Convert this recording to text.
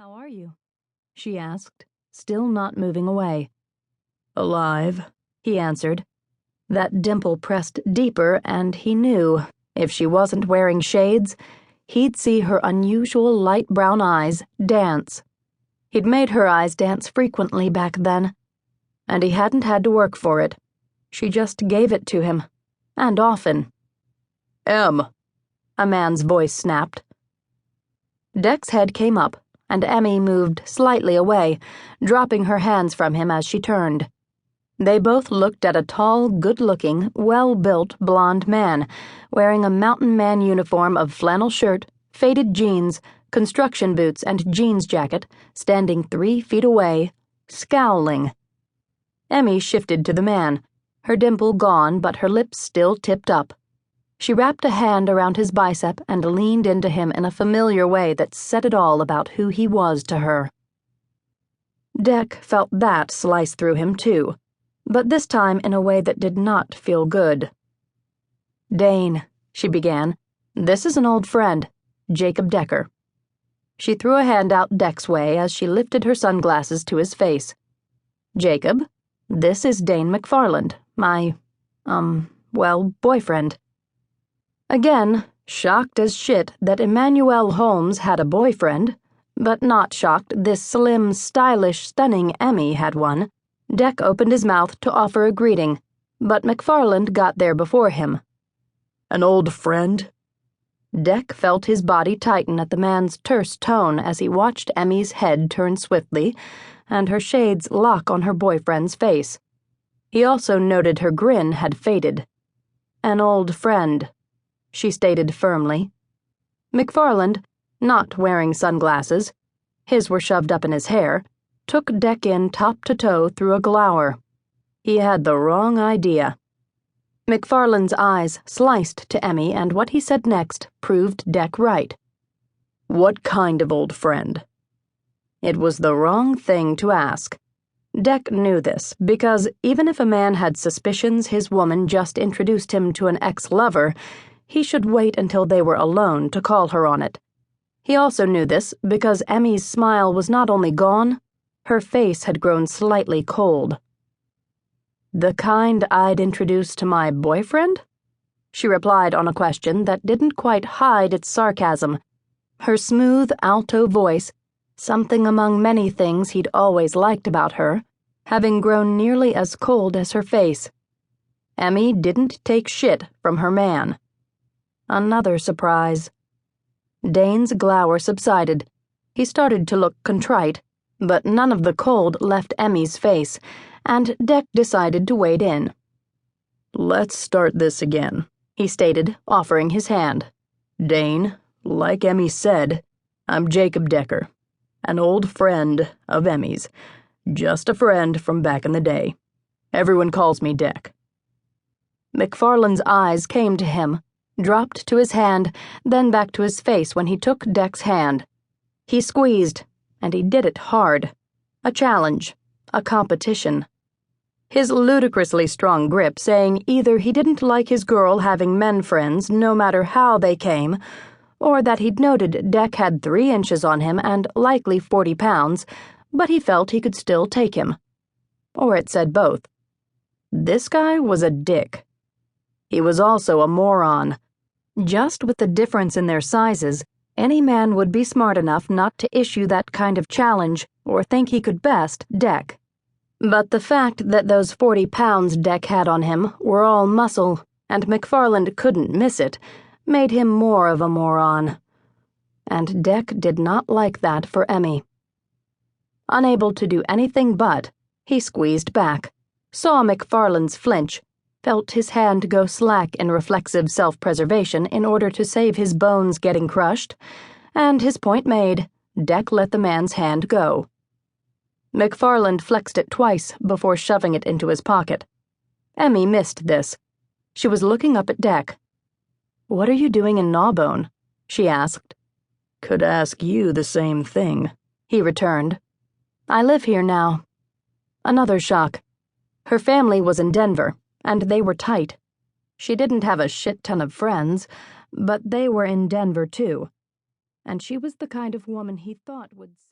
"How are you?" she asked, still not moving away. "Alive," he answered. That dimple pressed deeper, and he knew, if she wasn't wearing shades, he'd see her unusual light brown eyes dance. He'd made her eyes dance frequently back then, and he hadn't had to work for it. She just gave it to him, and often. "Em," a man's voice snapped. Deck's head came up, and Emmy moved slightly away, dropping her hands from him as she turned. They both looked at a tall, good-looking, well-built blond man, wearing a mountain man uniform of flannel shirt, faded jeans, construction boots, and jeans jacket, standing 3 feet away, scowling. Emmy shifted to the man, her dimple gone but her lips still tipped up. She wrapped a hand around his bicep and leaned into him in a familiar way that said it all about who he was to her. Deck felt that slice through him too, but this time in a way that did not feel good. "Dane," she began, "this is an old friend, Jacob Decker." She threw a hand out Deck's way as she lifted her sunglasses to his face. "Jacob, this is Dane McFarland, my, boyfriend." Again, shocked as shit that Emmanuelle Holmes had a boyfriend, but not shocked this slim, stylish, stunning Emmy had one, Deck opened his mouth to offer a greeting, but McFarland got there before him. "An old friend?" Deck felt his body tighten at the man's terse tone as he watched Emmy's head turn swiftly and her shades lock on her boyfriend's face. He also noted her grin had faded. "An old friend," she stated firmly. McFarland, not wearing sunglasses, his were shoved up in his hair, took Deck in top to toe through a glower. He had the wrong idea. McFarland's eyes sliced to Emmy, and what he said next proved Deck right. "What kind of old friend?" It was the wrong thing to ask. Deck knew this, because even if a man had suspicions his woman just introduced him to an ex-lover, he should wait until they were alone to call her on it. He also knew this because Emmy's smile was not only gone, her face had grown slightly cold. "The kind I'd introduce to my boyfriend?" she replied on a question that didn't quite hide its sarcasm. Her smooth, alto voice, something among many things he'd always liked about her, having grown nearly as cold as her face. Emmy didn't take shit from her man. Another surprise. Dane's glower subsided. He started to look contrite, but none of the cold left Emmy's face, and Deck decided to wade in. "Let's start this again," he stated, offering his hand. "Dane, like Emmy said, I'm Jacob Decker, an old friend of Emmy's, just a friend from back in the day. Everyone calls me Deck." McFarland's eyes came to him, dropped to his hand, then back to his face when he took Deck's hand. He squeezed, and he did it hard. A challenge, a competition. His ludicrously strong grip saying either he didn't like his girl having men friends no matter how they came, or that he'd noted Deck had 3 inches on him and likely 40 pounds, but he felt he could still take him. Or it said both. This guy was a dick. He was also a moron. Just with the difference in their sizes, any man would be smart enough not to issue that kind of challenge or think he could best Deck. But the fact that those 40 pounds Deck had on him were all muscle, and McFarland couldn't miss it, made him more of a moron. And Deck did not like that for Emmy. Unable to do anything but, he squeezed back, saw McFarland's flinch, felt his hand go slack in reflexive self-preservation in order to save his bones getting crushed, and his point made, Deck let the man's hand go. McFarland flexed it twice before shoving it into his pocket. Emmy missed this. She was looking up at Deck. "What are you doing in Gnaw Bone?" she asked. "Could ask you the same thing," he returned. "I live here now." Another shock. Her family was in Denver, and they were tight. She didn't have a shit ton of friends, but they were in Denver too. And she was the kind of woman he thought would